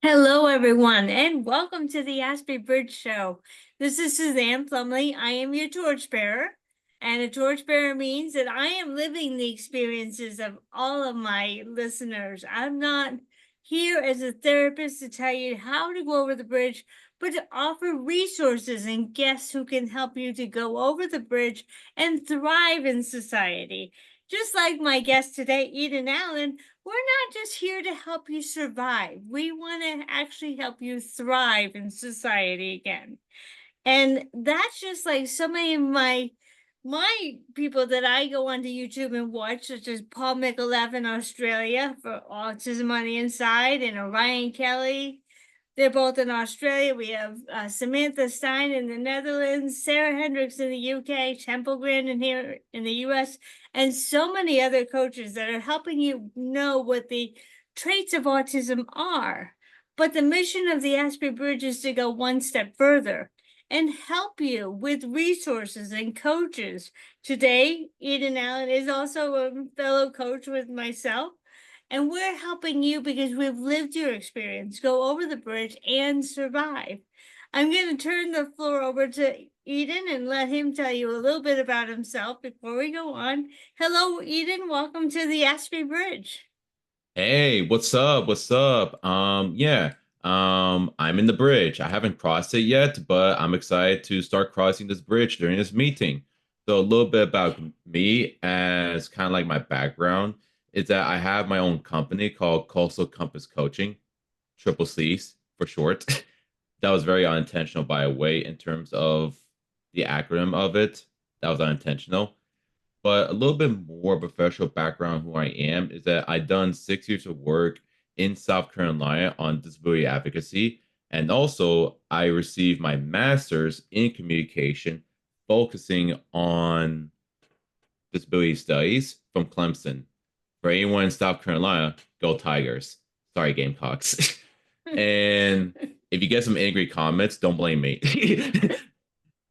Hello, everyone, and welcome to the Aspie Bridge Show. This is Suzanne Plumley. I am your torchbearer, and a torchbearer means that I am living the experiences of all of my listeners. I'm not here as a therapist to tell you how to go over the bridge, but to offer resources and guests who can help you to go over the bridge and thrive in society. Just like my guest today, Eden Alon, we're not just here to help you survive. We want to actually help you thrive in society again. And that's just like so many of my people that I go onto YouTube and watch, such as Paul Micallef in Australia for Autism on the Inside, and Orion Kelly. They're both in Australia. We have Samantha Stein in the Netherlands, Sarah Hendricks in the UK, Temple Grandin here in the US, and so many other coaches that are helping you know what the traits of autism are. But the mission of the Aspie Bridge is to go one step further and help you with resources and coaches. Today, Eden Alon is also a fellow coach with myself. And we're helping you because we've lived your experience, go over the bridge and survive. I'm going to turn the floor over to Eden and let him tell you a little bit about himself before we go on. Hello, Eden. Welcome to the Aspie Bridge. Hey, what's up? What's up? I'm in the bridge. I haven't crossed it yet, but I'm excited to start crossing this bridge during this meeting. So a little bit about me as kind of like my background is that I have my own company called Coastal Compass Coaching, triple C's for short. That was very unintentional, by the way, in terms of the acronym of it. That was unintentional. But a little bit more professional background who I am is that I've done 6 years of work in South Carolina on disability advocacy. And also, I received my master's in communication, focusing on disability studies from Clemson. For anyone in South Carolina, go Tigers. Sorry, Gamecocks. And if you get some angry comments, don't blame me.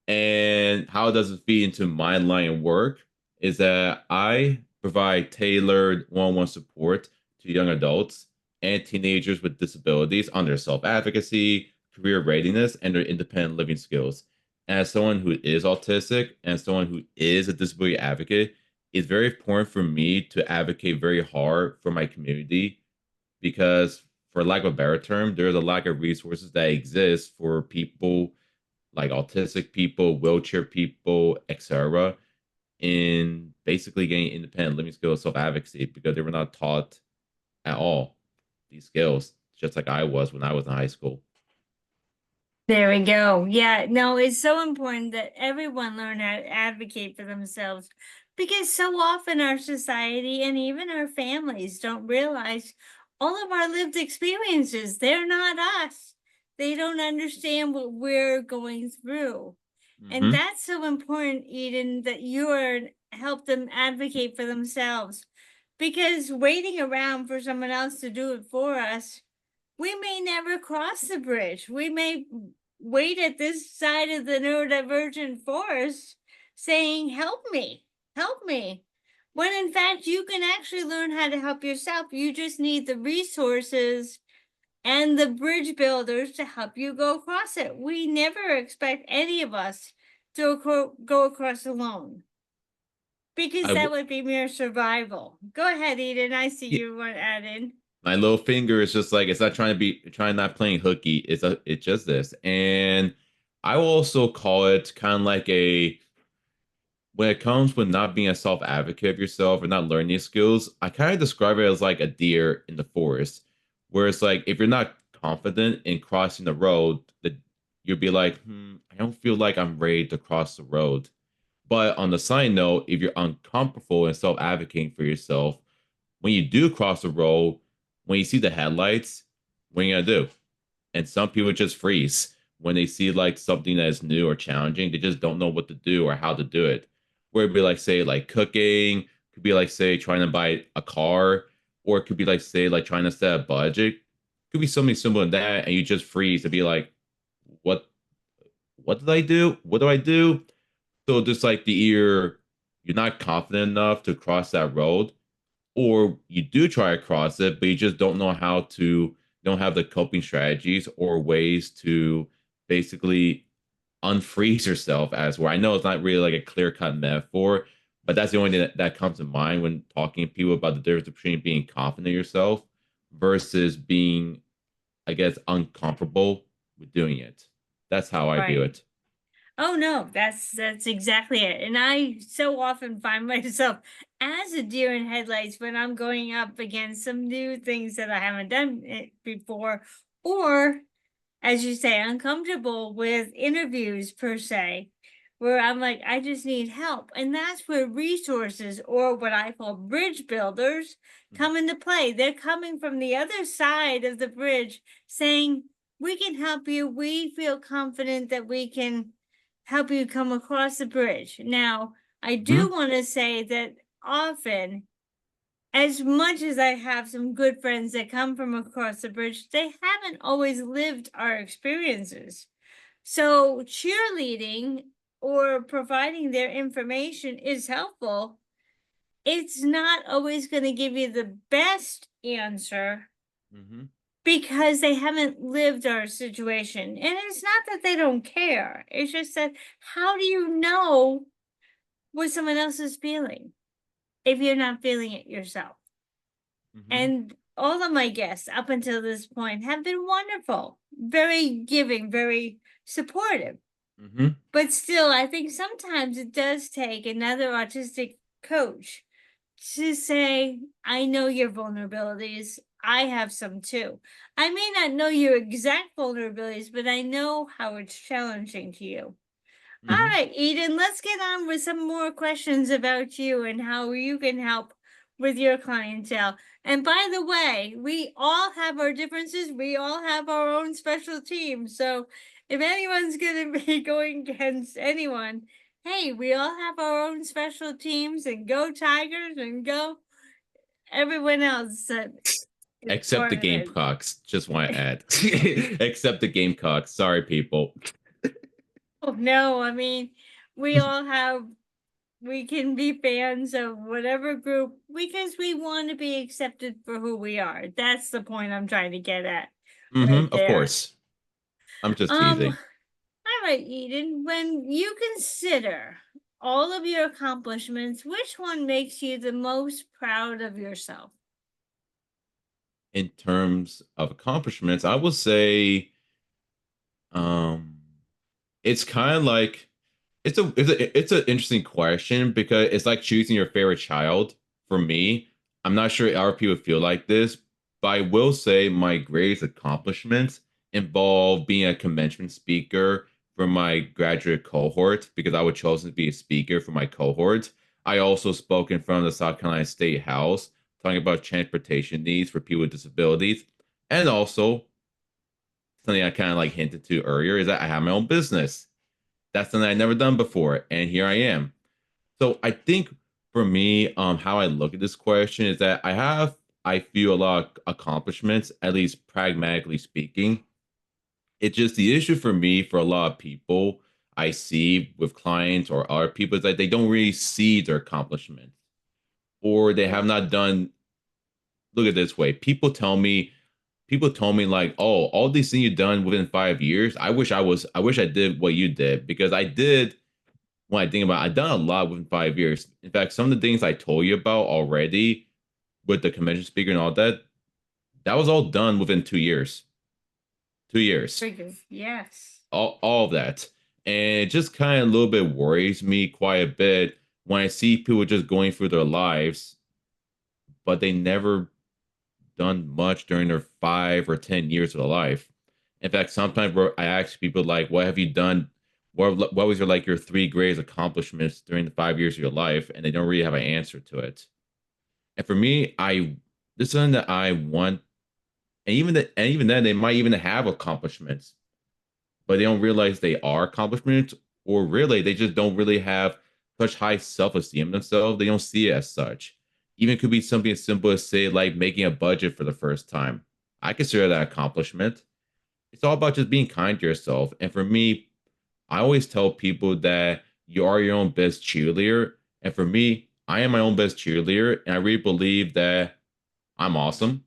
And how does it feed into my line of work is that I provide tailored one-on-one support to young adults and teenagers with disabilities on their self-advocacy, career readiness, and their independent living skills. As someone who is autistic and someone who is a disability advocate, it's very important for me to advocate very hard for my community because, for lack of a better term, there's a lack of resources that exist for people like autistic people, wheelchair people, etc., in basically getting independent living skills, self advocacy, because they were not taught at all these skills, just like I was when I was in high school. There we go. Yeah, no, it's so important that everyone learn how to advocate for themselves because so often our society and even our families don't realize all of our lived experiences. They're not us. They don't understand what we're going through. And Hmm. that's so important, Eden, that you are help them advocate for themselves because waiting around for someone else to do it for us, we may never cross the bridge. We may wait at this side of the neurodivergent forest saying, help me, help me. When in fact, you can actually learn how to help yourself. You just need the resources and the bridge builders to help you go across it. We never expect any of us to go across alone because I that w- would be mere survival. Go ahead, Eden. I see yeah, you want to add in. my little finger is just like it's not trying to be trying not playing hooky. It's just this, and I will also call it kind of like a when it comes with not being a self advocate of yourself or not learning these skills, I kind of describe it as like a deer in the forest, where it's like if you're not confident in crossing the road, that you'll be like, I don't feel like I'm ready to cross the road. But on the side note, if you're uncomfortable in self advocating for yourself, when you do cross the road, when you see the headlights, what are you gonna do? And some people just freeze when they see like something that is new or challenging. They just don't know what to do or how to do it. Where it'd be like, say, like cooking, could be like, say, trying to buy a car, or it could be like, say, like trying to set a budget. Could be something simple in that, and you just freeze and be like, what what did I do? What do I do? So just like the you're not confident enough to cross that road, or you do try to cross it, but you just don't know how to don't have the coping strategies or ways to basically unfreeze yourself, as where I know it's not really like a clear cut metaphor, but that's the only thing that comes to mind when talking to people about the difference between being confident in yourself versus being, I guess, uncomfortable with doing it. That's how I view Right. it. Oh no, that's exactly it. And I so often find myself as a deer in headlights when I'm going up against some new things that I haven't done before, or as you say, uncomfortable with interviews per se, where I'm like, I just need help. And that's where resources or what I call bridge builders Mhm. come into play. They're coming from the other side of the bridge saying, we can help you. We feel confident that we can help you come across the bridge. Now, I do Mhm. want to say that often, as much as I have some good friends that come from across the bridge, they haven't always lived our experiences. So cheerleading or providing their information is helpful. It's not always going to give you the best answer Mhm. because they haven't lived our situation. And it's not that they don't care. It's just that how do you know what someone else is feeling if you're not feeling it yourself? Mhm. And all of my guests up until this point have been wonderful, very giving, very supportive. Mhm. But still, I think sometimes it does take another autistic coach to say, I know your vulnerabilities. I have some too. I may not know your exact vulnerabilities, but I know how it's challenging to you. All Mhm. right, Eden, let's get on with some more questions about you and how you can help with your clientele. And by the way, we all have our differences. We all have our own special teams. So if anyone's going to be going against anyone, hey, we all have our own special teams and go Tigers and go everyone else that is Except the part of it. Gamecocks. Just want to add. Except the Gamecocks. Sorry, people. Oh, no, I mean, we all have we can be fans of whatever group because we want to be accepted for who we are. That's the point I'm trying to get at right Of there. course. I'm just teasing. All right, Eden, when you consider all of your accomplishments, which one makes you the most proud of yourself? In terms of accomplishments, I would say um it's kind of like it's an interesting question because it's like choosing your favorite child. For me, I'm not sure other people feel like this, but I will say my greatest accomplishments involve being a convention speaker for my graduate cohort because I was chosen to be a speaker for my cohort. I also spoke in front of the South Carolina State House talking about transportation needs for people with disabilities, and also something I kind of like hinted to earlier is that I have my own business. That's something I've never done before, and here I am. So I think for me, how I look at this question is that I feel a lot of accomplishments, at least pragmatically speaking. It's just the issue for me, for a lot of people I see with clients or other people, is that they don't really see their accomplishments, or they have Right. not done. Look at it this way: people told me like, oh, all these things you've done within 5 years. I wish I did what you did because I did. When I think about it, I've done a lot within 5 years. In fact, some of the things I told you about already with the convention speaker and all that, that was all done within 2 years. 2 years. Figure. Yes. All of that. And it just kind of a little bit worries me quite a bit when I see people just going through their lives, but they never done much during their 5 or 10 years of their life. In fact, sometimes where I ask people like, "What have you done? What was your like your three greatest accomplishments during the 5 years of your life?" And they don't really have an answer to it. And for me, I this is something that I want, and even then, they might even have accomplishments, but they don't realize they are accomplishments, or really they just don't really have such high self-esteem themselves. They don't see it as such. Even could be something as simple as say like making a budget for the first time. I consider that accomplishment. It's all about just being kind to yourself. And for me, I always tell people that you are your own best cheerleader. And for me, I am my own best cheerleader. And I really believe that I'm awesome.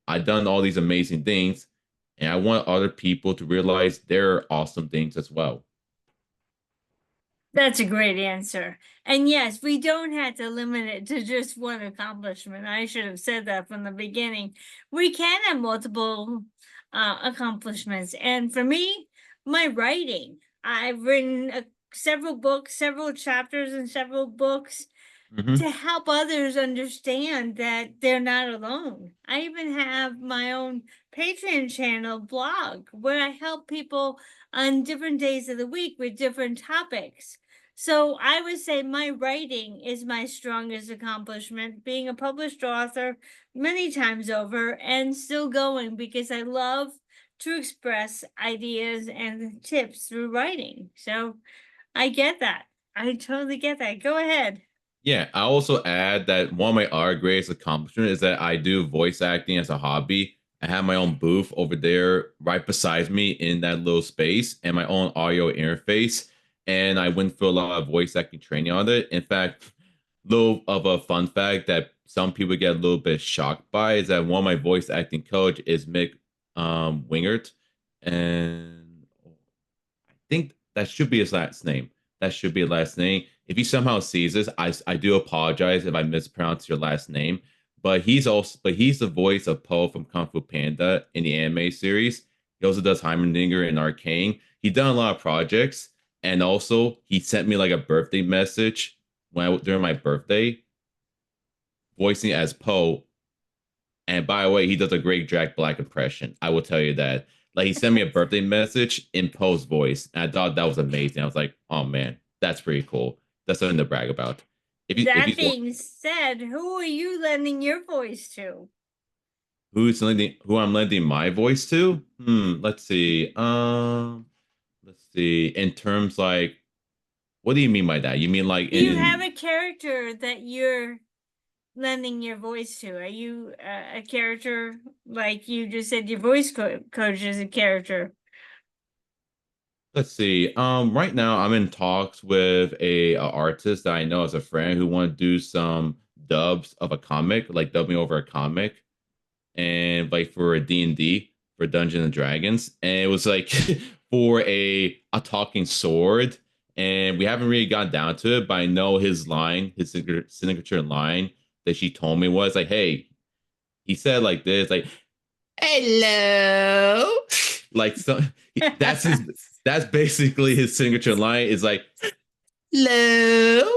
I've done all these amazing things, and I want other people to realize their awesome things as well. That's a great answer. And yes, we don't have to limit it to just one accomplishment. I should have said that from the beginning. We can have multiple accomplishments. And for me, my writing. I've written several books, several chapters in several books Hmm. to help others understand that they're not alone. I even have my own Patreon channel blog where I help people on different days of the week with different topics. So I would say my writing is my strongest accomplishment, being a published author many times over and still going because I love to express ideas and tips through writing. So I get that. I totally get that. Go ahead. Yeah, I also add that one of my other greatest accomplishments is that I do voice acting as a hobby. I have my own booth over there right beside me in that little space and my own audio interface. And I went through a lot of voice acting training on it. In fact, little of a fun fact that some people get a little bit shocked by is that one of my voice acting coach is Mick Wingert. And I think that should be his last name. That should be his last name. If he somehow sees this, I do apologize if I mispronounce your last name. But he's the voice of Po from Kung Fu Panda in the anime series. He also does Heimerdinger in Arcane. He done a lot of projects, and also he sent me like a birthday message during my birthday, voicing as Po. And by the way, he does a great Jack Black impression. I will tell you that. Like he sent me a birthday message in Poe's voice, and I thought that was amazing. I was like, oh man, that's pretty cool. That's something to brag about. If That he's being said, who are you lending your voice to? who I'm lending my voice to, let's see. Let's see. In terms like, what do you mean by that? You mean like Do you have in a character that you're lending your voice to? Are you a character like you just said your coach is a character? let's see. Right now I'm in talks with a artist that I know as a friend who want to do some dubs of a comic, like dubbing over a comic, and like for a D&D for Dungeons and Dragons, and it was like for a talking sword, and we haven't really gotten down to it, but I know his signature line that she told me was like, hey, he said like this, like hello, like so that's basically his signature line is like hello,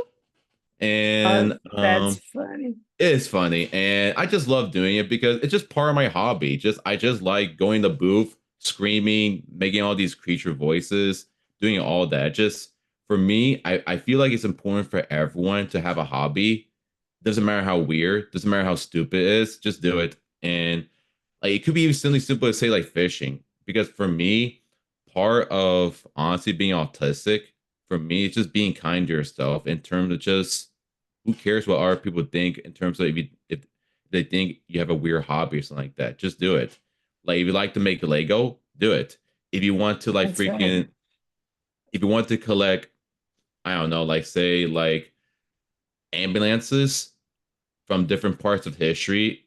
and That's funny. it's funny, and I just love doing it because it's just part of my hobby. I just like going to the booth, screaming, making all these creature voices, doing all that. Just for me, I feel like it's important for everyone to have a hobby. Doesn't matter how weird, doesn't matter how stupid it is, just do it. And like it could be even simply simple to say like fishing. Because for me, part of honestly being autistic, for me, it's just being kind to yourself in terms of just who cares what other people think in terms of if they think you have a weird hobby or something like that. Just do it. Like if you like to make Lego, do it. If you want to like That's right. freaking if you want to collect, I don't know, like say like ambulances from different parts of history,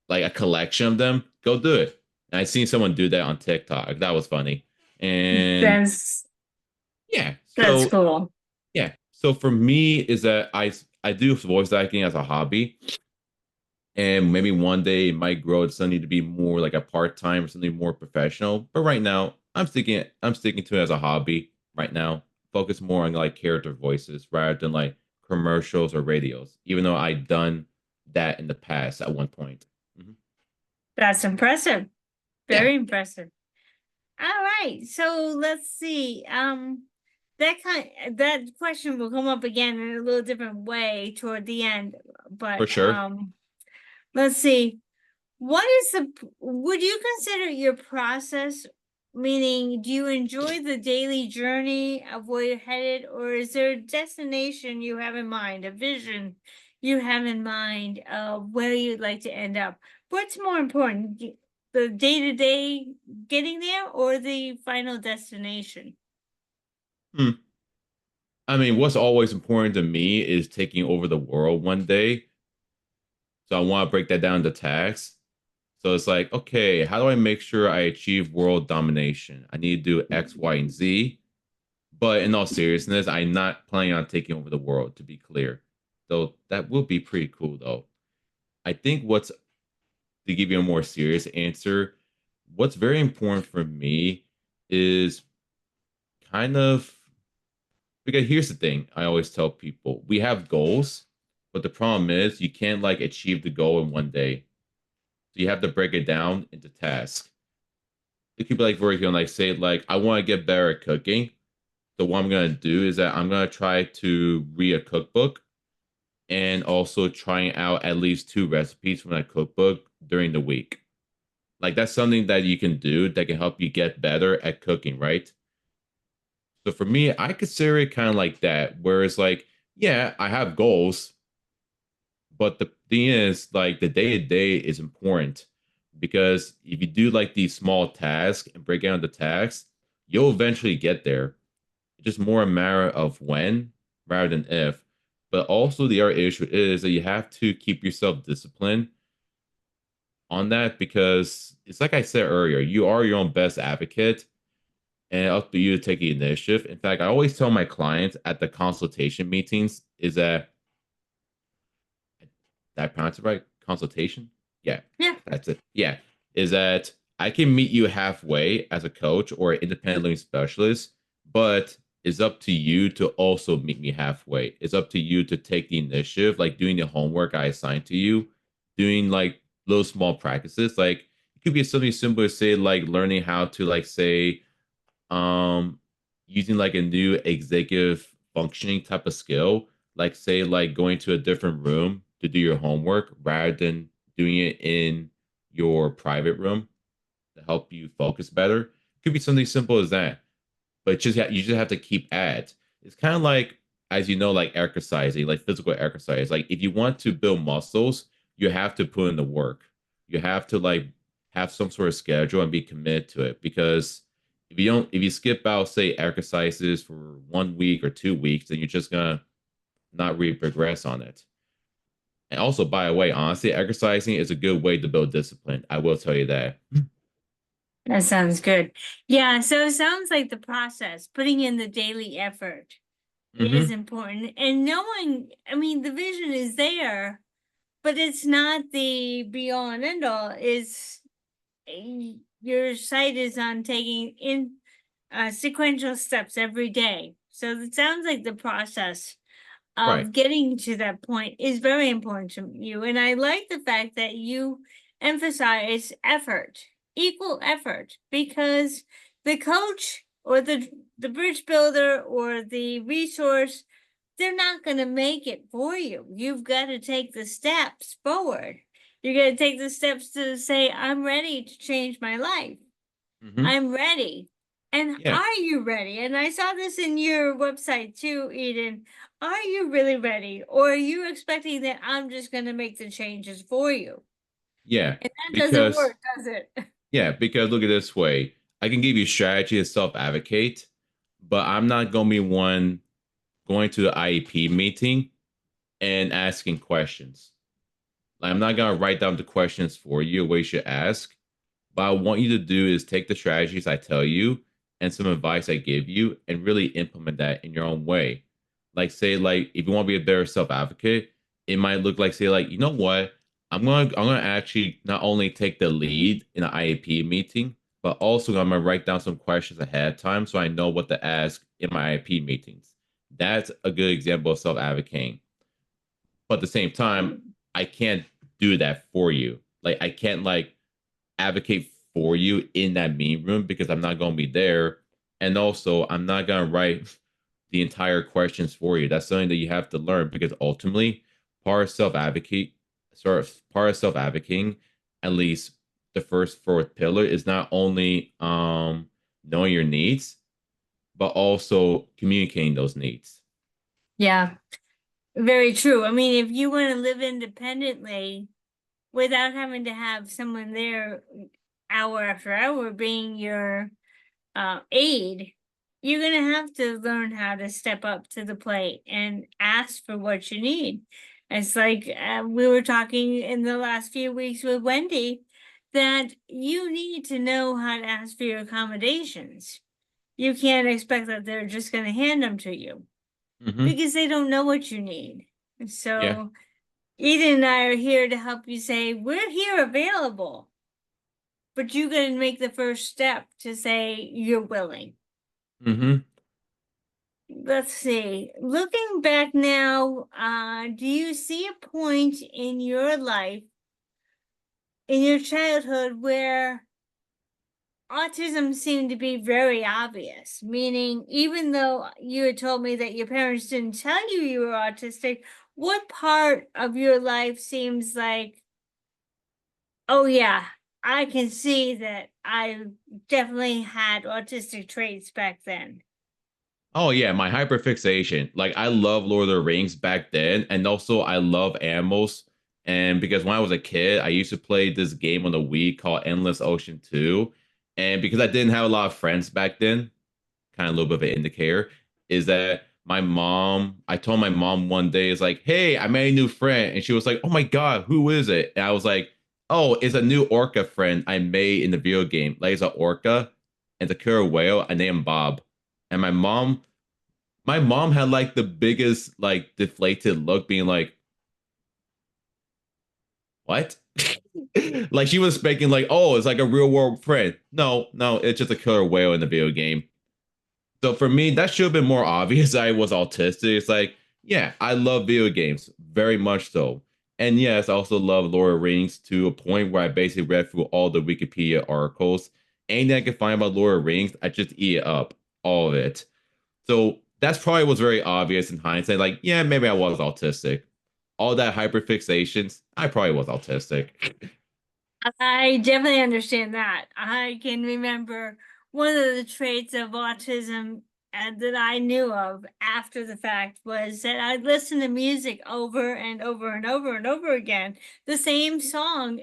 like a collection of them, go do it. And I seen someone do that on TikTok. That was funny. And That's yeah, that's so cool. yeah. So for me is that I do voice acting as a hobby, and maybe one day it might grow to something to be more like a part-time or something more professional. But right now I'm sticking to it as a hobby right now. Focus more on like character voices rather than like commercials or radios, even though I've done that in the past at one point. Mhm. That's impressive. Yeah, Very impressive. All right. So let's see. That question will come up again in a little different way toward the end. for But sure. let's see. Would you consider your process, meaning, do you enjoy the daily journey of where you're headed, or is there a destination you have in mind, a vision you have in mind of where you'd like to end up? What's more important, the day-to-day getting there or the final destination? Hmm. I mean, what's always important to me is taking over the world one day. So I want to break that down to tasks. So it's like, okay, how do I make sure I achieve world domination? I need to do X, Y, and Z. But in all seriousness, I'm not planning on taking over the world, to be clear. So that would be pretty cool, though. I think what's to give you a more serious answer, what's very important for me is kind of because here's the thing I always tell people we have goals, but the problem is you can't like achieve the goal in one day. So you have to break it down into tasks. It could be like working on like say like I want to get better at cooking. So what I'm gonna do is that I'm gonna try to read a cookbook and also trying out at least two recipes from that cookbook during the week. Like that's something that you can do that can help you get better at cooking, right? So for me, I consider it kind of like that, where it's like, yeah, I have goals, but the thing is, like the day to day is important because if you do like these small tasks and break down the tasks, you'll eventually get there. It's just more a matter of when rather than if. But also the other issue is that you have to keep yourself disciplined on that because it's like I said earlier, you are your own best advocate and up to you to take the initiative. In fact, I always tell my clients at the consultation meetings is that did I pronounce it right? Consultation? Yeah, Yeah. that's it. Yeah. Is that I can meet you halfway as a coach or an independent living specialist, but it's up to you to also meet me halfway. It's up to you to take the initiative, like doing the homework I assigned to you, doing like little small practices. Like it could be something simple as say, like learning how to like say um using like a new executive functioning type of skill, like say like going to a different room to do your homework rather than doing it in your private room to help you focus better. Could be something simple as that, but you just have to keep at. It's kind of like as you know, like exercising, like physical exercise. Like if you want to build muscles, you have to put in the work. You have to like have some sort of schedule and be committed to it because if you skip out say exercises for 1 week or 2 weeks, then you're just gonna not really progress on it. And also, by the way, honestly, exercising is a good way to build discipline. I will tell you that. That sounds good. Yeah, so it sounds like the process, putting in the daily effort is Mm-hmm. important. And knowing, I mean, the vision is there, but it's not the be all and end all. Is your sight is on taking in sequential steps every day. So it sounds like the process Right. of getting to that point is very important to you. And I like the fact that you emphasize effort, equal effort, because the coach or the bridge builder or the resource, they're not going to make it for you. You've got to take the steps forward. You're going to take the steps to say, I'm ready to change my life. Mm-hmm. I'm ready. And Yeah. are you ready? And I saw this in your website too, Eden. Are you really ready? Or are you expecting that I'm just going to make the changes for you? Yeah. And that doesn't Because work, does it? yeah, because look at it this way. I can give you strategy to self-advocate, but I'm not gonna be one going to the IEP meeting and asking questions. Like I'm not gonna write down the questions for you what you should ask. What I want you to do is take the strategies I tell you and some advice I give you and really implement that in your own way. Like say like if you want to be a better self-advocate, it might look like say like, you know what? I'm gonna actually not only take the lead in an IAP meeting, but also I'm gonna write down some questions ahead of time so I know what to ask in my IAP meetings. That's a good example of self-advocating. But at the same time, I can't do that for you. Like I can't like advocate for you in that meeting room because I'm not going to be there. And also, I'm not going to write the entire questions for you. That's something that you have to learn because ultimately, part of self advocating, at least the first fourth pillar, is not only knowing your needs, but also communicating those needs. Yeah, very true. I mean, if you want to live independently without having to have someone there hour after hour being your aid, you're going to have to learn how to step up to the plate and ask for what you need. It's like we were talking in the last few weeks with Wendy that you need to know how to ask for your accommodations. You can't expect that they're just going to hand them to you Hmm. because they don't know what you need. Yeah. So Eden and I are here to help you say, we're here available, but you got to make the first step to say you're willing. Hmm. Let's see. Looking back now, do you see a point in your life, in your childhood, where autism seemed to be very obvious? Meaning, even though you had told me that your parents didn't tell you you were autistic, what part of your life seems like, oh, yeah, I can see that I definitely had autistic traits back then? Oh yeah, my hyperfixation. Like I love Lord of the Rings back then, and also I love animals. And because when I was a kid, I used to play this game on the Wii called Endless Ocean 2. And because I didn't have a lot of friends back then, kind of a little bit of an indicator, is that I told my mom one day, is like, hey, I made a new friend. And she was like, oh my God, who is it? And I was like, oh, it's a new orca friend I made in the video game. Like it's an orca and it's a killer whale. I named Bob. And my mom had like the biggest like deflated look, being like, "What?" Like she was speaking like, "Oh, it's like a real world friend." No, no, it's just a killer whale in the video game. So for me, that should have been more obvious. I was autistic. It's like, yeah, I love video games very much so, and yes, I also love Lord of the Rings to a point where I basically read through all the Wikipedia articles. Anything I could find about Lord of the Rings, I just eat it up, all of it. So that's probably was very obvious in hindsight. Like, yeah, maybe I was autistic. All that hyperfixations, I probably was autistic. I definitely understand that. I can remember one of the traits of autism that I knew of after the fact was that I'd listen to music over and over and over and over again, the same song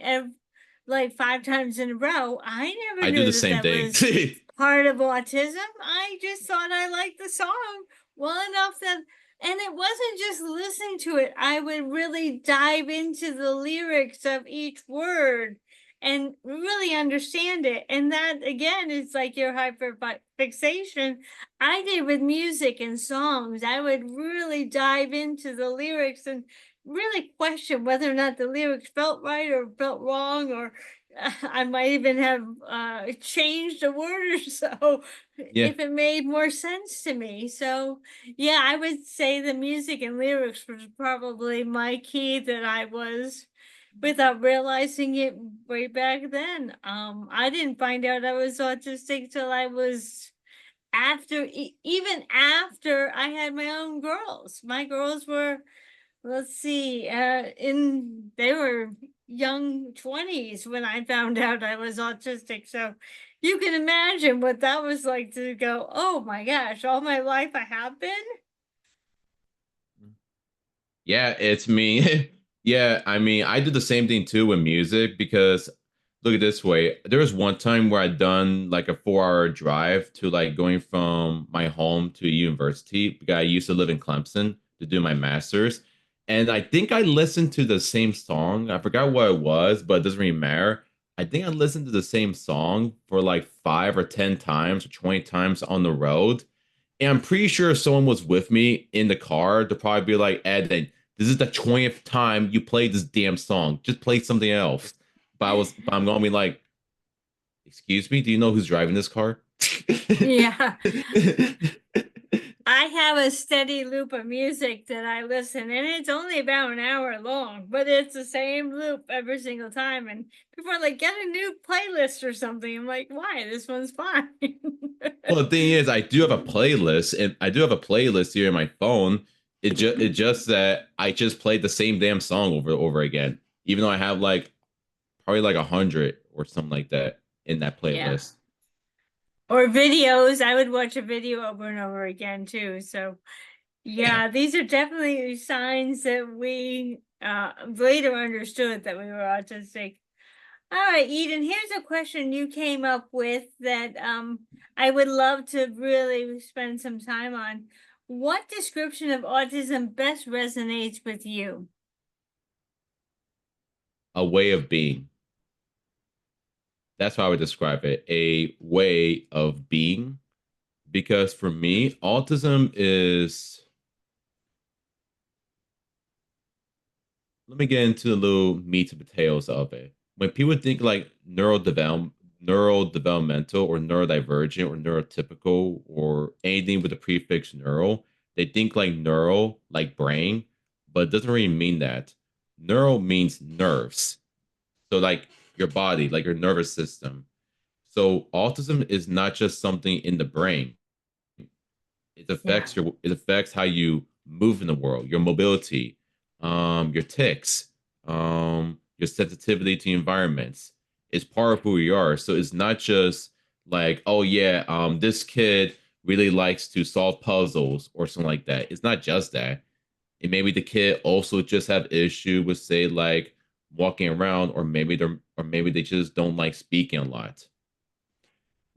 like 5 times in a row. I never I do knew the that same that thing. was part of autism. I just thought I liked the song well enough that, and it wasn't just listening to it. I would really dive into the lyrics of each word and really understand it. And that again is like your hyper fixation. I did with music and songs. I would really dive into the lyrics and really question whether or not the lyrics felt right or felt wrong, or I might even have changed a word or so Yeah. if it made more sense to me. So, yeah, I would say the music and lyrics was probably my key that I was without realizing it way back then. I didn't find out I was autistic till I was after, even after I had my own girls. My girls were, let's see, they were young 20s when I found out I was autistic. So you can imagine what that was like to go, oh my gosh, all my life I have been. Yeah, it's me. Yeah, I mean, I did the same thing too with music because look at this way. There was one time where I'd done like a 4 hour drive to like going from my home to university because I used to live in Clemson to do my master's. And I think I listened to the same song. I forgot what it was, but it doesn't really matter. I think I listened to the same song for like 5 or 10 times or 20 times on the road. And I'm pretty sure if someone was with me in the car, they'd probably be like, Ed, this is the 20th time you played this damn song. Just play something else. But I'm gonna be like, excuse me, do you know who's driving this car? Yeah. I have a steady loop of music that I listen, and it's only about an hour long, but it's the same loop every single time. And people are like, get a new playlist or something. I'm like, why? This one's fine. Well, the thing is, I do have a playlist, and I do have a playlist here in my phone. It just that I just played the same damn song over again, even though I have like probably like 100 or something like that in that Yeah. playlist. Or videos. I would watch a video over and over again too. So Yeah. yeah, these are definitely signs that we later understood that we were autistic. All right, Eden, here's a question you came up with that I would love to really spend some time on. What description of autism best resonates with you? A way of being. That's how I would describe it, a way of being. Because for me, autism is, let me get into the little meat and potatoes of it. When people think like neurodevelopmental or neurodivergent or neurotypical or anything with the prefix neural, they think like neural, like brain, but it doesn't really mean that. Neural means nerves. So like your body, like your nervous system. So autism is not just something in the brain. Yeah. It affects how you move in the world, your mobility, your tics, your sensitivity to environments. It's part of who we are. So it's not just like, oh yeah, this kid really likes to solve puzzles or something like that. It's not just that. And maybe the kid also just have issue with say like walking around, or maybe they just don't like speaking a lot.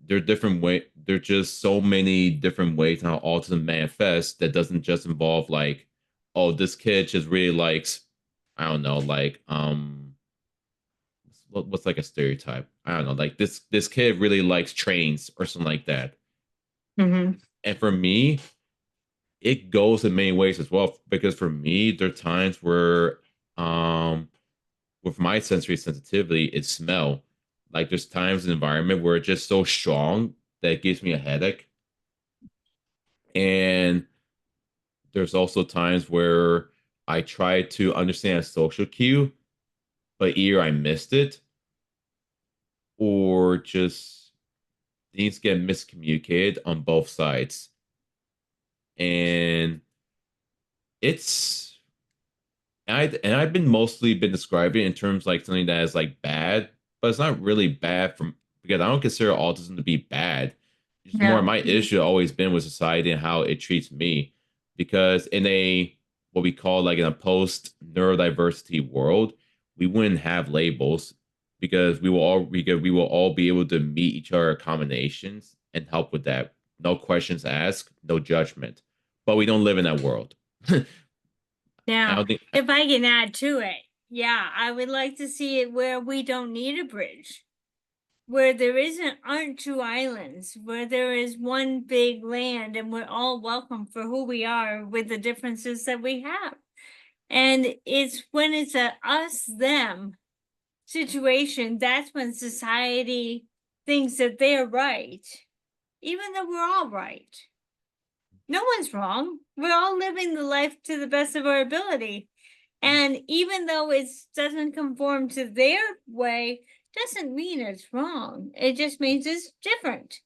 There are different way. There are just so many different ways how autism manifests that doesn't just involve like, oh, this kid just really likes, I don't know, like what's like a stereotype? I don't know, like this kid really likes trains or something like that. Hmm. And for me, it goes in many ways as well. Because for me, there are times where with my sensory sensitivity, it's smell. Like there's times in the environment where it's just so strong that it gives me a headache. And there's also times where I try to understand a social cue, but either I missed it or just things get miscommunicated on both sides. And it's I've been mostly been describing it in terms like something that is like bad, but it's not really bad from because I don't consider autism to be bad. It's more No. my issue always been with society and how it treats me. Because in a what we call like in a post neurodiversity world, we wouldn't have labels because we will all be able to meet each other combinations and help with that. No questions asked, no judgment. But we don't live in that world. I Now, don't think if I can add to it, yeah, I would like to see it where we don't need a bridge, where there aren't two islands, where there is one big land and we're all welcome for who we are with the differences that we have. And it's when it's a us them situation, that's when society thinks that they're right, even though we're all right. No one's wrong. We're all living the life to the best of our ability. And even though it doesn't conform to their way, doesn't mean it's wrong. It just means it's different.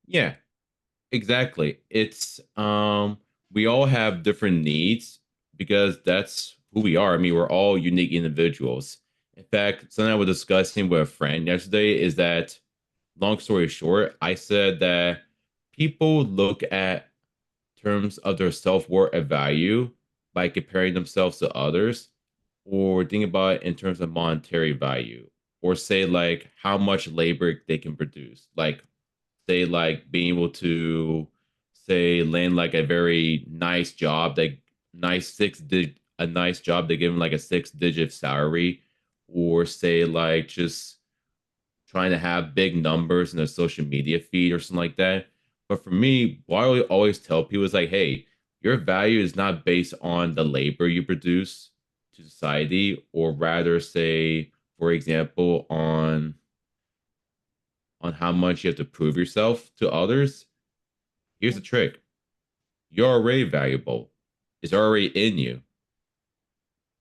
yeah, exactly. It's we all have different needs because that's who we are. I mean, we're all unique individuals. In fact, something I was discussing with a friend yesterday is that long story short, I said that people look at terms of their self-worth and value by comparing themselves to others, or think about it in terms of monetary value, or say like how much labor they can produce. Like say like being able to say land like a very nice job that nice six dig a nice job they give them like a six-digit salary, or say like just trying to have big numbers in their social media feed or something like that. But for me, what I always tell people is like, hey, your value is not based on the labor you produce to society, or rather say, for example, on how much you have to prove yourself to others. Here's the trick. You're already valuable. It's already in you.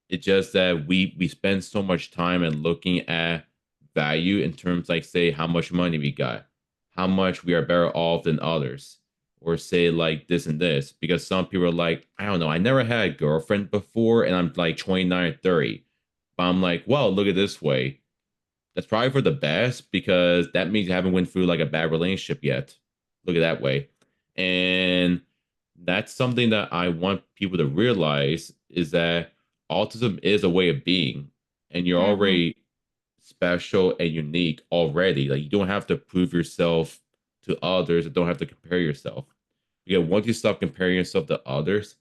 It's just that we spend so much time and looking at value in terms like say how much money we got, how much we are better off than others, or say like this and this. Because some people are like, I don't know, I never had a girlfriend before, and I'm like 29 or 30. But I'm like, well, look at this way. That's probably for the best because that means you haven't went through like a bad relationship yet. Look at that way. And that's something that I want people to realize is that autism is a way of being, and you're Mm-hmm. already special and unique already. Like you don't have to prove yourself to others and don't have to compare yourself. Because once you stop comparing yourself to others,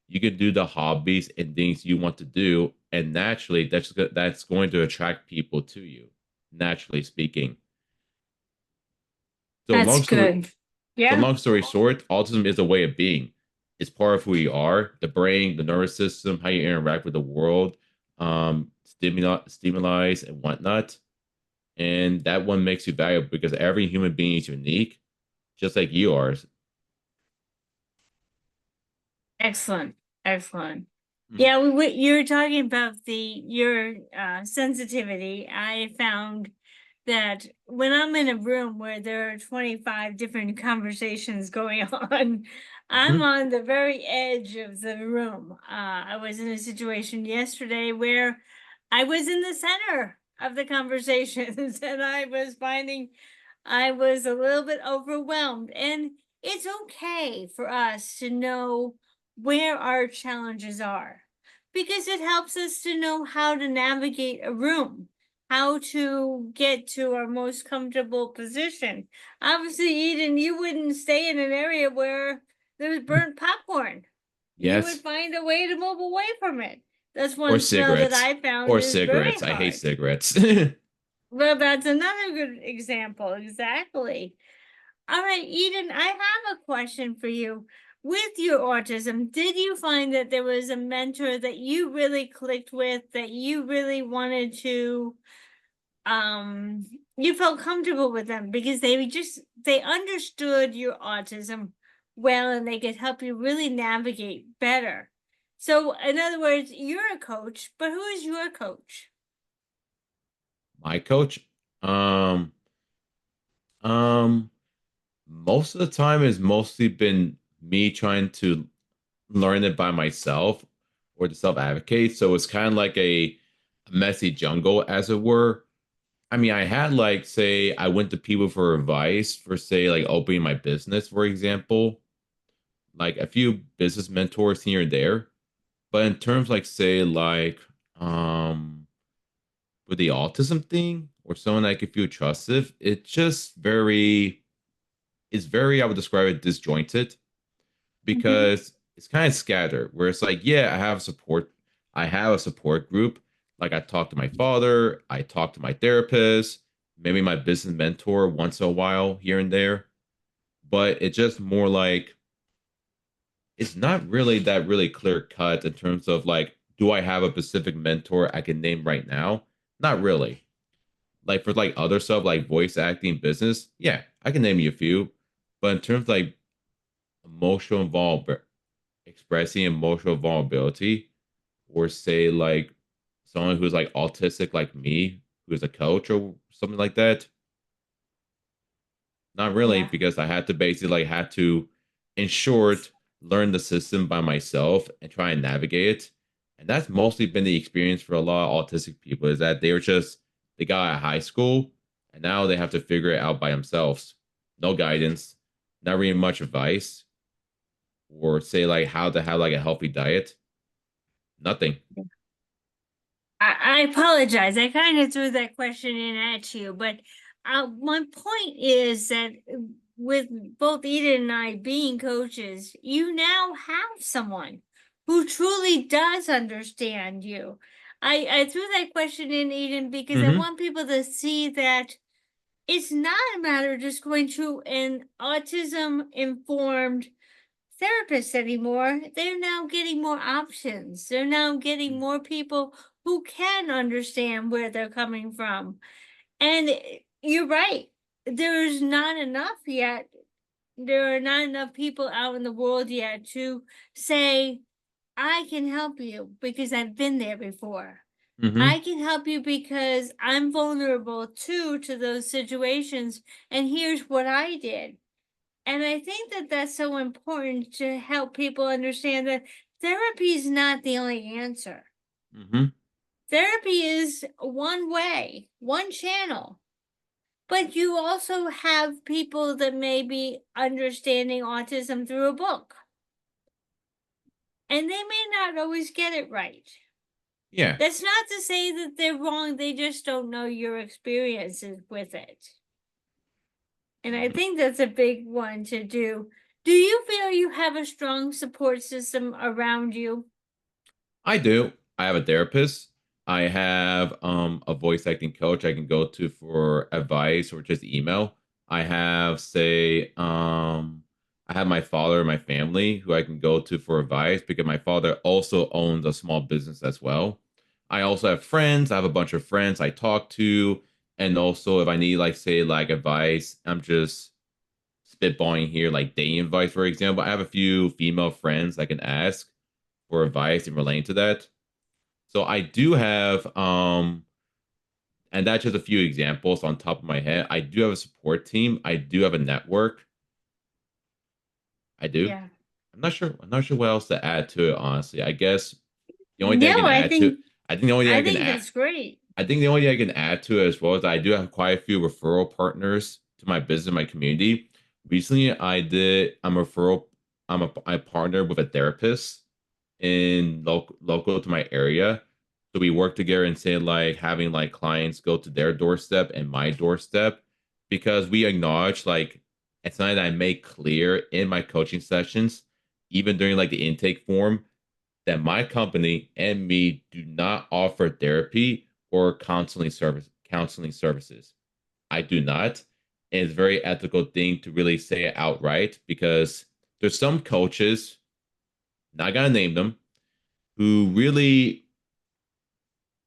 you can do the hobbies and things you want to do, and naturally that's going to attract people to you. naturally speaking. So That's long story good. so Yeah, long story short, autism is a way of being. It's part of who we are, the brain, the nervous system, how you interact with the world, stimuli and whatnot. And that one makes you valuable because every human being is unique, just like you are. excellent, excellent. Mhm. Yeah, you're talking about your sensitivity. I found that when I'm in a room where there are 25 different conversations going on, I'm Mhm. on the very edge of the room. I was in a situation yesterday where I was in the center of the conversations and I was finding I was a little bit overwhelmed. And it's okay for us to know where our challenges are because it helps us to know how to navigate a room, how to get to our most comfortable position. Obviously, Eden, you wouldn't stay in an area where there was burnt popcorn. You would Yes. find a way to move away from it. That's Or one smell that cigarettes. I found Or is very cigarettes. I hate hard. cigarettes. Well, that's another good example. Exactly. All right, Eden, I have a question for you. With your autism, did you find that there was a mentor that you really clicked with, that you really wanted to, um, you felt comfortable with them because they understood your autism well and they could help you really navigate better. So, in other words, you're a coach, but who is your coach? My coach, um, um, most of the time has mostly been me trying to learn it by myself or to self-advocate. So it's kind of like a messy jungle, as it were. I mean, I had like, say, I went to people for advice for, say, like opening my business, for example, like a few business mentors here and there. But in terms like, say, like, with the autism thing or someone I could feel trusted, it's very, I would describe it disjointed Mhm. because it's kind of scattered where it's like, yeah, I have a support group. Like I talk to my father, I talk to my therapist, maybe my business mentor once in a while here and there. But it's just more like it's not really that really clear cut in terms of like, do I have a specific mentor I can name right now? Not really. Like for like other stuff like voice acting business, yeah, I can name you a few. But in terms of like emotional involvement, expressing emotional vulnerability, or say like someone who's like autistic like me, who's a coach or something like that, not really, Yeah. because I had to basically like had to, in short, learn the system by myself and try and navigate it. And that's mostly been the experience for a lot of autistic people is that they got out of high school and now they have to figure it out by themselves. No guidance, not really much advice, or say like how to have like a healthy diet. Nothing. I apologize. I kind of threw that question in at you, but my point is that with both Eden and I being coaches, you now have someone who truly does understand you. I threw that question in, Eden, because I Mm-hmm. want people to see that it's not a matter of just going to an autism informed therapists anymore. They're now getting more options. They're now getting more people who can understand where they're coming from. And you're right. There's not enough yet. There are not enough people out in the world yet to say, I can help you because I've been there before. Mm-hmm. I can help you because I'm vulnerable too to those situations. And here's what I did. And I think that that's so important to help people understand that therapy is not the only answer. Mm-hmm. Therapy is one way, one channel, but you also have people that may be understanding autism through a book, and they may not always get it right. Yeah. That's not to say that they're wrong, they just don't know your experiences with it. And I Mhm. think that's a big one to do. Do you feel you have a strong support system around you? I do. I have a therapist. I have a voice acting coach I can go to for advice or just email. I have, say, I have my father and my family who I can go to for advice because my father also owns a small business as well. I also have friends. I have a bunch of friends I talk to. And also if I need like say like advice, I'm just spitballing here, like dating advice, for example. I have a few female friends I can ask for advice in relating to that. So I do have, and that's just a few examples on top of my head. I do have a support team. I do have a network. I do. Yeah. I'm not sure. I'm not sure what else to add to it. Honestly, I guess the only thing I No, can add to, I think the only thing I I can think add, that's great. I think the only thing I can add to it as well is I do have quite a few referral partners to my business, my community. Recently, I'm a referral. I partnered with a therapist in local to my area. So we work together and say like having like clients go to their doorstep and my doorstep because we acknowledge like it's something that I make clear in my coaching sessions, even during like the intake form, that my company and me do not offer therapy or counseling services. I do not. And it's a very ethical thing to really say it outright because there's some coaches, not gonna name them, who really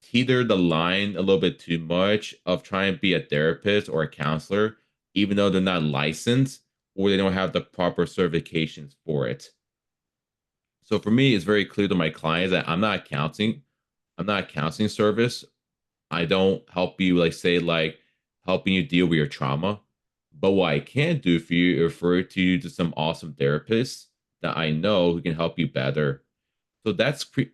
teeter the line a little bit too much of trying to be a therapist or a counselor, even though they're not licensed or they don't have the proper certifications for it. So for me, it's very clear to my clients that I'm not a counseling service. I don't help you like say like helping you deal with your trauma. But what I can do for you is refer to you to some awesome therapists that I know who can help you better. So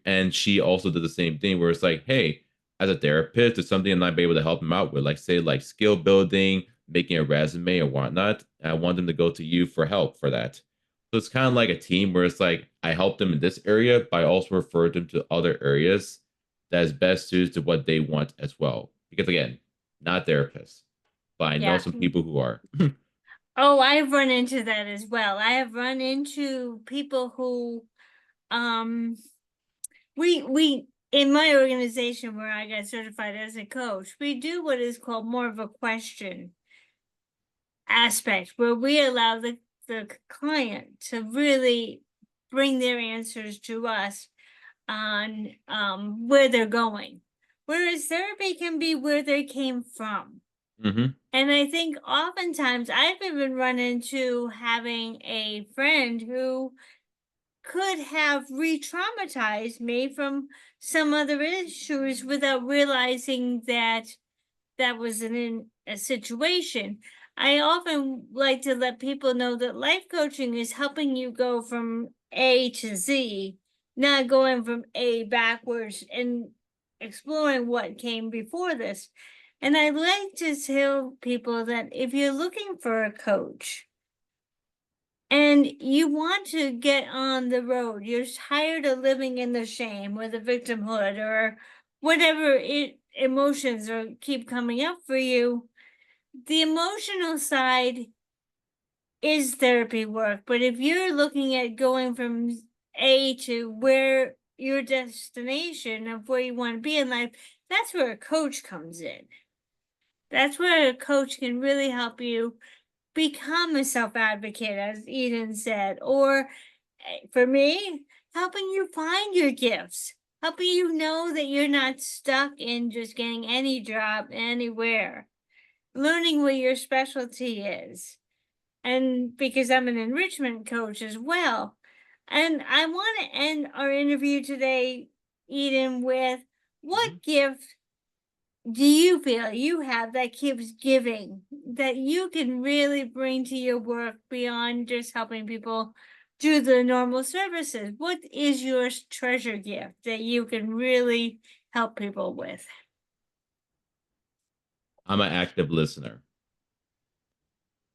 and she also did the same thing where it's like, hey, as a therapist, there's something I might be able to help him out with, like say like skill building, making a resume or whatnot. And I want them to go to you for help for that. So it's kind of like a team where it's like I help them in this area, but I also refer them to other areas that is best suited to what they want as well. Because again, not therapists, but I know Yeah. some people who are. Oh, I've run into that as well. I have run into people who, um, we in my organization where I got certified as a coach, we do what is called more of a question aspect where we allow the client to really bring their answers to us on where they're going. Whereas therapy can be where they came from. Hmm. And I think oftentimes I've even run into having a friend who could have re-traumatized me from some other issues without realizing that that was a situation. I often like to let people know that life coaching is helping you go from A to Z, not going from A backwards and exploring what came before this. And I like to tell people that if you're looking for a coach, and you want to get on the road, you're tired of living in the shame or the victimhood or whatever emotions are keep coming up for you. The emotional side is therapy work, but if you're looking at going from A to where your destination of where you want to be in life, that's where a coach comes in. That's where a coach can really help you become a self advocate, as Eden said, or for me, helping you find your gifts, helping you know that you're not stuck in just getting any job anywhere, learning what your specialty is. And because I'm an enrichment coach as well. And I want to end our interview today, Eden, with Hmm. what gift do you feel you have that keeps giving, that you can really bring to your work beyond just helping people do the normal services? What is your treasure gift that you can really help people with? I'm an active listener.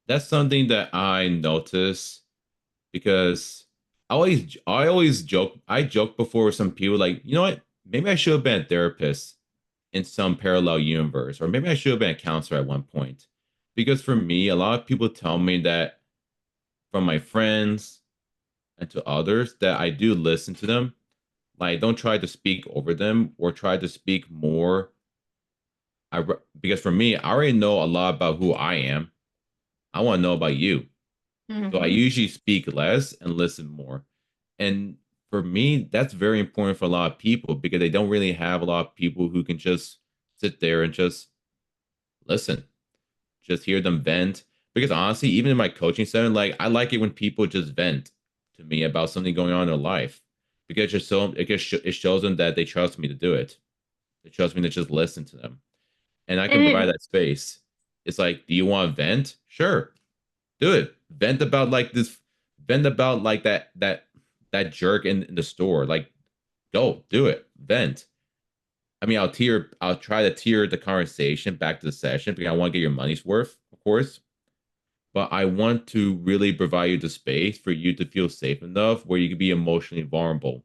That's something that I notice because I always joke. I joke before with some people like, you know what? Maybe I should have been a therapist in some parallel universe, or maybe I should have been a counselor at one point. Because for me, a lot of people tell me that from my friends and to others that I do listen to them. Like, don't try to speak over them or try to speak more. Because for me, I already know a lot about who I am. I want to know about you. So I Mhm. usually speak less and listen more. And for me, that's very important for a lot of people because they don't really have a lot of people who can just sit there and just listen, just hear them vent. Because honestly, even in my coaching center, like I like it when people just vent to me about something going on in their life because it shows them that they trust me to do it. They trust me to just listen to them, and I can And provide it, that space. It's like, do you want to vent? Sure, do it. Vent about like this. Vent about like that jerk in the store. Like, go do it. Vent. I mean, I'll try to tier the conversation back to the session because I want to get your money's worth, of course. But I want to really provide you the space for you to feel safe enough where you can be emotionally vulnerable.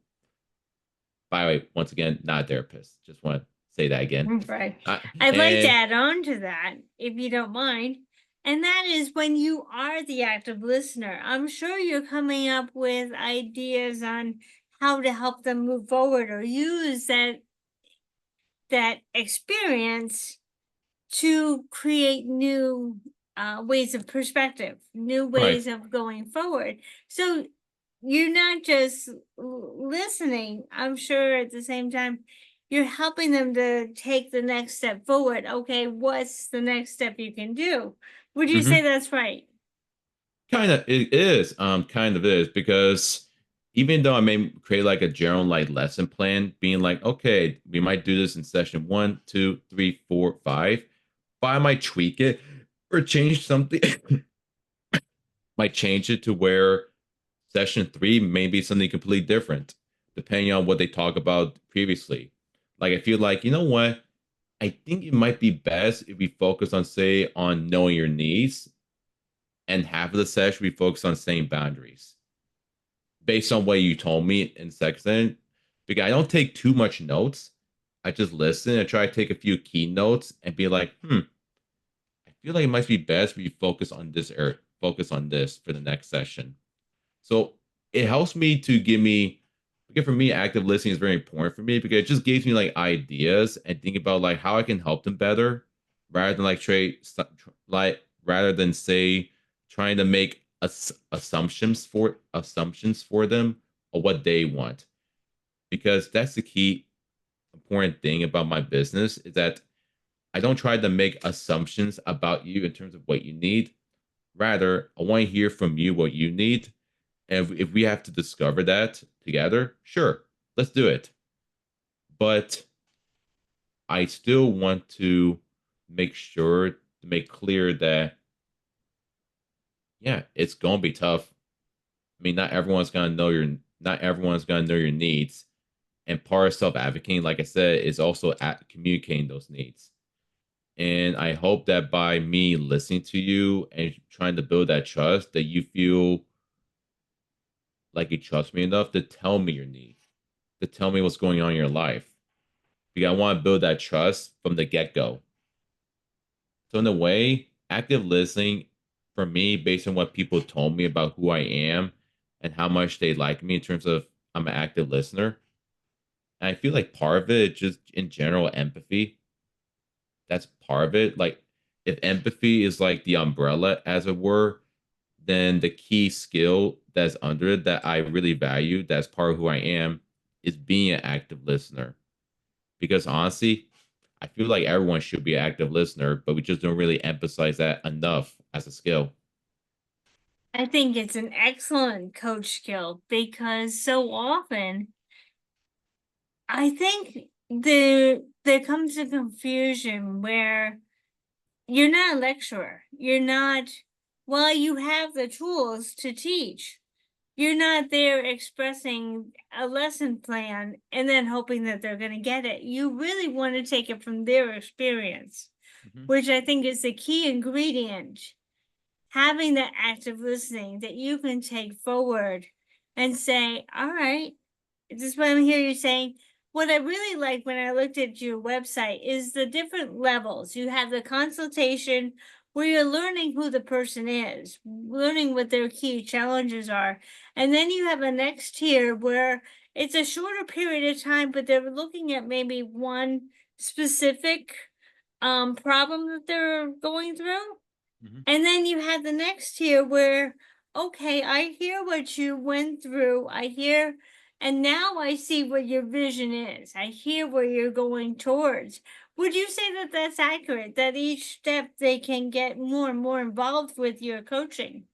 By the way, once again, not a therapist. Just want to say that again. right. Uh, I'd like to and add on to that, if you don't mind. And that is when you are the active listener, I'm sure you're coming up with ideas on how to help them move forward or use that experience to create new ways of perspective, new right. ways of going forward. So you're not just listening, I'm sure at the same time, you're helping them to take the next step forward. Okay, what's the next step you can do? Would you say Hmm. that's right? Kind of it is. Kind of is because even though I may create like a general like lesson plan, being like, okay, we might do this in session 1, 2, 3, 4, 5. But I might tweak it or change something. Might change it to where session 3 may be something completely different, depending on what they talk about previously. Like I feel like, you know what? I think it might be best if we focus on say on knowing your needs and half of the session we focus on setting boundaries based on what you told me in section. Because I don't take too much notes. I just listen and try to take a few key notes and be like, I feel like it might be best if we focus on this or focus on this for the next session. So it helps me to give me because for me, active listening is very important for me because it just gives me like ideas and think about like how I can help them better rather than like rather than say trying to make assumptions for them or what they want. Because that's the key important thing about my business is that I don't try to make assumptions about you in terms of what you need. Rather, I want to hear from you what you need, and if we have to discover that together, sure, let's do it. But I still want to make sure to make clear that, yeah, it's going to be tough. I mean, not everyone's going to know your needs. And part of self advocating, like I said, is also communicating those needs. And I hope that by me listening to you and trying to build that trust, that you feel like you trust me enough to tell me your needs, to tell me what's going on in your life. Because I want to build that trust from the get go. So, in a way, active listening for me, based on what people told me about who I am and how much they like me in terms of I'm an active listener. And I feel like part of it, just in general, empathy. That's part of it. Like, if empathy is like the umbrella, as it were, then the key skill that's under it that I really value, that's part of who I am, is being an active listener. Because honestly, I feel like everyone should be an active listener, but we just don't really emphasize that enough as a skill. I think it's an excellent coach skill because so often I think there comes a confusion where you're not a lecturer. You're not, while you have the tools to teach, you're not there expressing a lesson plan and then hoping that they're going to get it. You really want to take it from their experience, Mhm. which I think is the key ingredient. Having that active listening that you can take forward and say, all right, this is what I'm hearing you saying. What I really like when I looked at your website is the different levels. You have the consultation where you're learning who the person is, learning what their key challenges are. And then you have a next tier where it's a shorter period of time, but they're looking at maybe one specific problem that they're going through. Mhm. And then you have the next tier where, okay, I hear what you went through. I hear, and now I see what your vision is. I hear where you're going towards. Would you say that that's accurate? That each step they can get more and more involved with your coaching?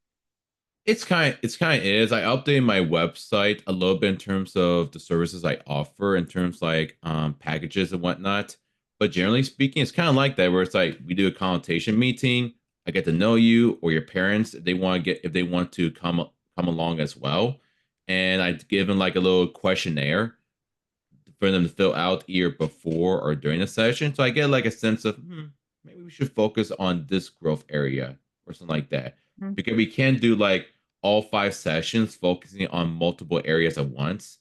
It's kind of is. I updated my website a little bit in terms of the services I offer, in terms like packages and whatnot. But generally speaking, it's kind of like that, where it's like we do a consultation meeting. I get to know you or your parents if they want to come along as well, and I give them like a little questionnaire for them to fill out either before or during the session. So I get like a sense of maybe we should focus on this growth area or something like that. Mm. Because we can't do like all 5 sessions focusing on multiple areas at once.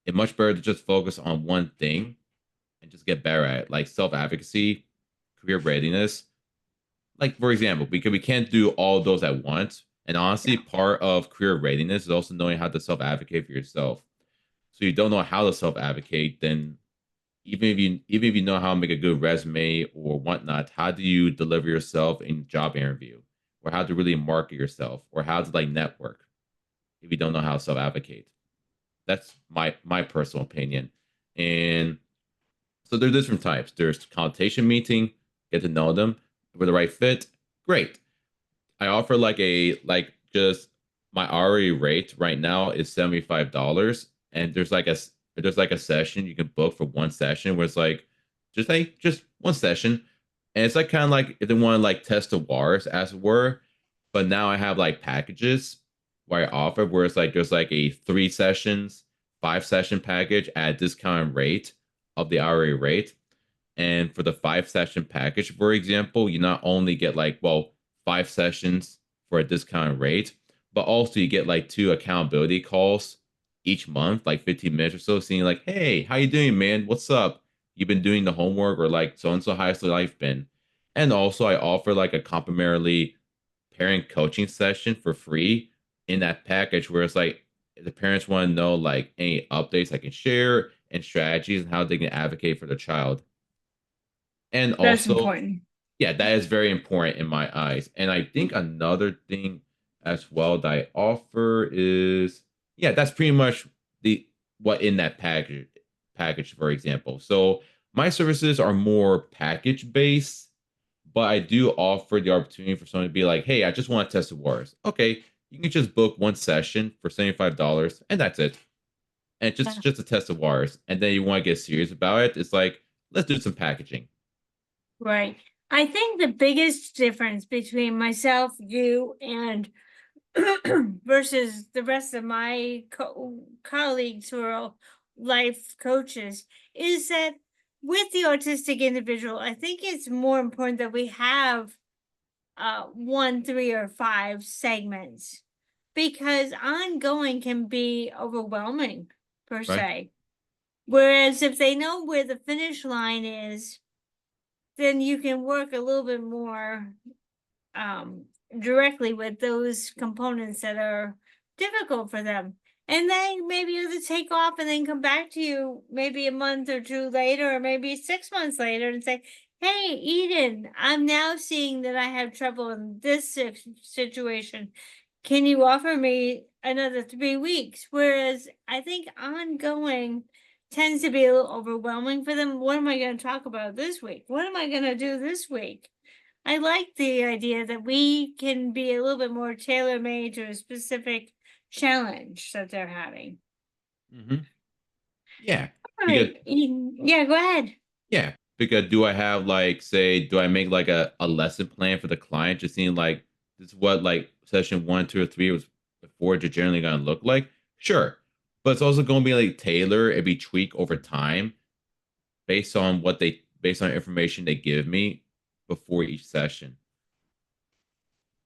It's much better to just focus on one thing and just get better at it, like self-advocacy, career readiness. Like for example, because we can't do all those at once. And honestly, Yeah, part of career readiness is also knowing how to self-advocate for yourself. So you don't know how to self-advocate, then even if you know how to make a good resume or whatnot, how do you deliver yourself in job interview, or how to really market yourself, or how to like network if you don't know how to self-advocate? That's my personal opinion. And so there's different types. There's consultation meeting, get to know them. If we're the right fit, great. I offer just my hourly rate right now is $75, and there's like a session you can book for one session where it's like just one session, and it's like kind of like if they want to like test the waters as it were. But now I have like packages where I offer where it's like there's like a 3 sessions, 5 session package at a discounted rate of the hourly rate. And for the 5 session package, for example, you not only get like, well, 5 sessions for a discounted rate, but also you get like 2 accountability calls each month, like 15 minutes or so, seeing like, hey, how you doing, man? What's up? You've been doing the homework, or like so and so, how's your life been? And also I offer like a complimentary parent coaching session for free in that package where it's like if the parents want to know like any updates I can share and strategies and how they can advocate for their child. And that's also, important. yeah, that is very important in my eyes. And I think another thing as well that I offer is, yeah, that's pretty much the what in that package, for example. So my services are more package based, but I do offer the opportunity for someone to be like, hey, I just want to test the waters. Okay, you can just book one session for $75 and that's it. And just to test the waters. And then you want to get serious about it. It's like, let's do some packaging. Right. I think the biggest difference between myself, you, and versus the rest of my colleagues who are life coaches is that with the autistic individual, I think it's more important that we have one, three, or five segments because ongoing can be overwhelming per Right. se. Whereas if they know where the finish line is, then you can work a little bit more um, directly with those components that are difficult for them. And then maybe you take off and then come back to you maybe a month or two later, or maybe 6 months later and say, hey, Eden, I'm now seeing that I have trouble in this situation. Can you offer me another 3 weeks? Whereas I think ongoing tends to be a little overwhelming for them. What am I going to talk about this week? What am I going to do this week? I like the idea that we can be a little bit more tailor made to a specific challenge that they're having. Hmm. Yeah. All Because right. Yeah, go ahead. yeah. Because do I have like say, do I make like a lesson plan for the client, just seeing like this is what like session 1, 2, or 3 was before it's generally gonna look like? Sure. But it's also gonna be like tailored and be tweaked over time based on information they give me before each session.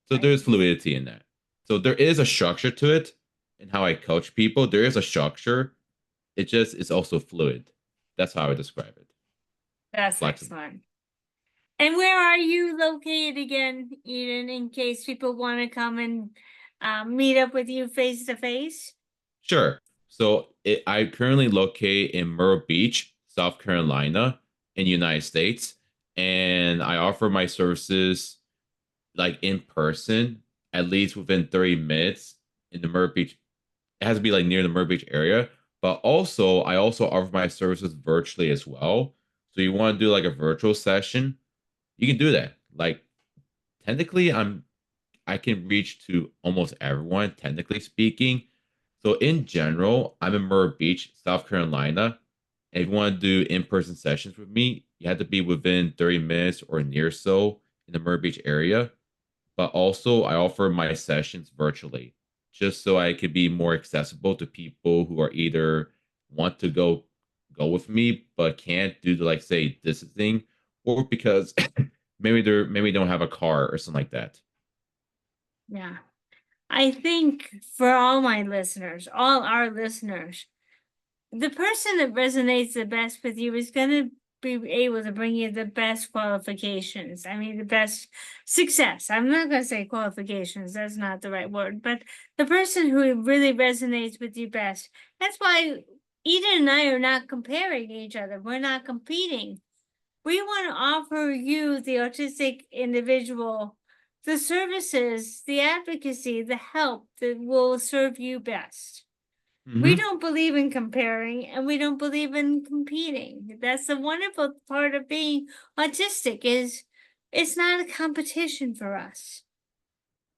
So Right. there's fluidity in that. So there is a structure to it in how I coach people. There is a structure. It just is also fluid. That's how I would describe it. That's Flexible. excellent. And where are you located again, Eden, in case people want to come and meet up with you face to face? Sure. I currently locate in Myrtle Beach, South Carolina, in the United States, and I offer my services like in person, at least within 30 minutes in the Myrtle Beach. It has to be like near the Myrtle Beach area, but also I also offer my services virtually as well. So you want to do like a virtual session, you can do that. Like technically, I can reach to almost everyone, technically speaking. So in general, I'm in Myrtle Beach, South Carolina. And if you want to do in-person sessions with me, you have to be within 30 minutes or near so in the Myrtle Beach area. But also I offer my sessions virtually just so I could be more accessible to people who are either want to go with me but can't due to like say distancing or because maybe they don't have a car or something like that. Yeah. I think for all my listeners, all our listeners, the person that resonates the best with you is going to be able to bring you the best qualifications. I mean, the best success. I'm not going to say qualifications, that's not the right word, but the person who really resonates with you best. That's why Eden and I are not comparing each other, we're not competing. We want to offer you, the autistic individual, the services, the advocacy, the help that will serve you best. We Hmm. don't believe in comparing and we don't believe in competing. That's the wonderful part of being autistic is it's not a competition for us.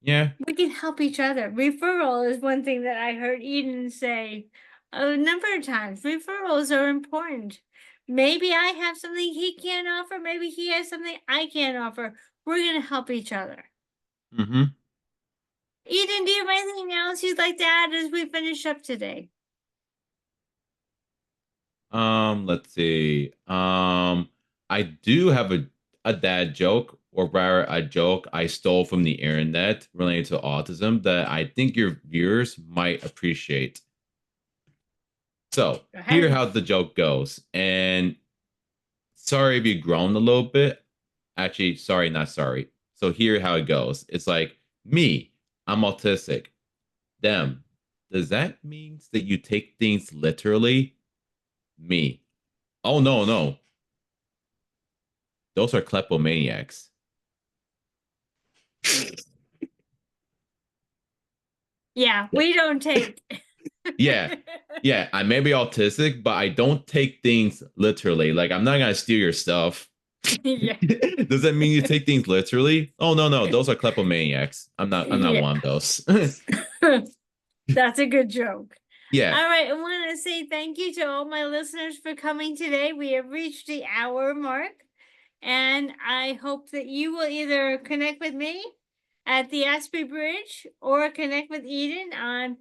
Yeah. We can help each other. Referral is one thing that I heard Eden say a number of times. Referrals are important. Maybe I have something he can't offer. Maybe he has something I can't offer. We're going to help each other. Hmm. Eden, do you have anything else you'd like to add as we finish up today? Let's see. I do have a dad joke, or rather a joke I stole from the internet related to autism that I think your viewers might appreciate. So Go here ahead. how the joke goes. And sorry if you groaned a little bit. Actually, sorry, not sorry. So here how it goes. It's like me, I'm autistic. Them. Does that mean that you take things literally? Me. Oh no, no. Those are kleptomaniacs. Yeah, Yeah. we don't take. Yeah. Yeah, I may be autistic, but I don't take things literally. Like I'm not gonna steal your stuff. Yeah. Does that mean you take things literally? Oh no, no, those are kleptomaniacs. I'm not Yeah. one of those. That's a good joke. Yeah. All right, I want to say thank you to all my listeners for coming today. We have reached the hour mark, and I hope that you will either connect with me at the Aspie Bridge or connect with Eden on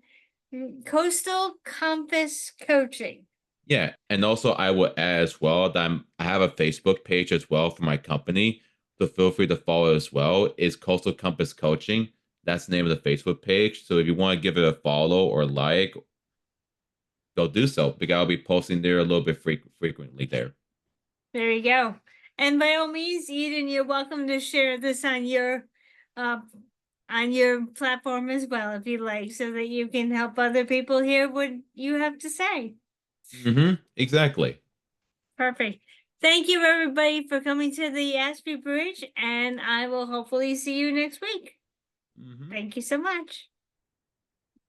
Coastal Compass Coaching. Yeah. And also I would add as well that I have a Facebook page as well for my company. So feel free to follow as well. It's Coastal Compass Coaching. That's the name of the Facebook page. So if you want to give it a follow or like, go do so because I'll be posting there a little bit frequently there. There you go. And by all means, Eden, you're welcome to share this uh, on your platform as well, if you like, so that you can help other people hear what you have to say. Mm-hmm. Exactly. Perfect. Thank you, everybody, for coming to the Aspie Bridge, and I will hopefully see you next week. Mm-hmm. Thank you so much.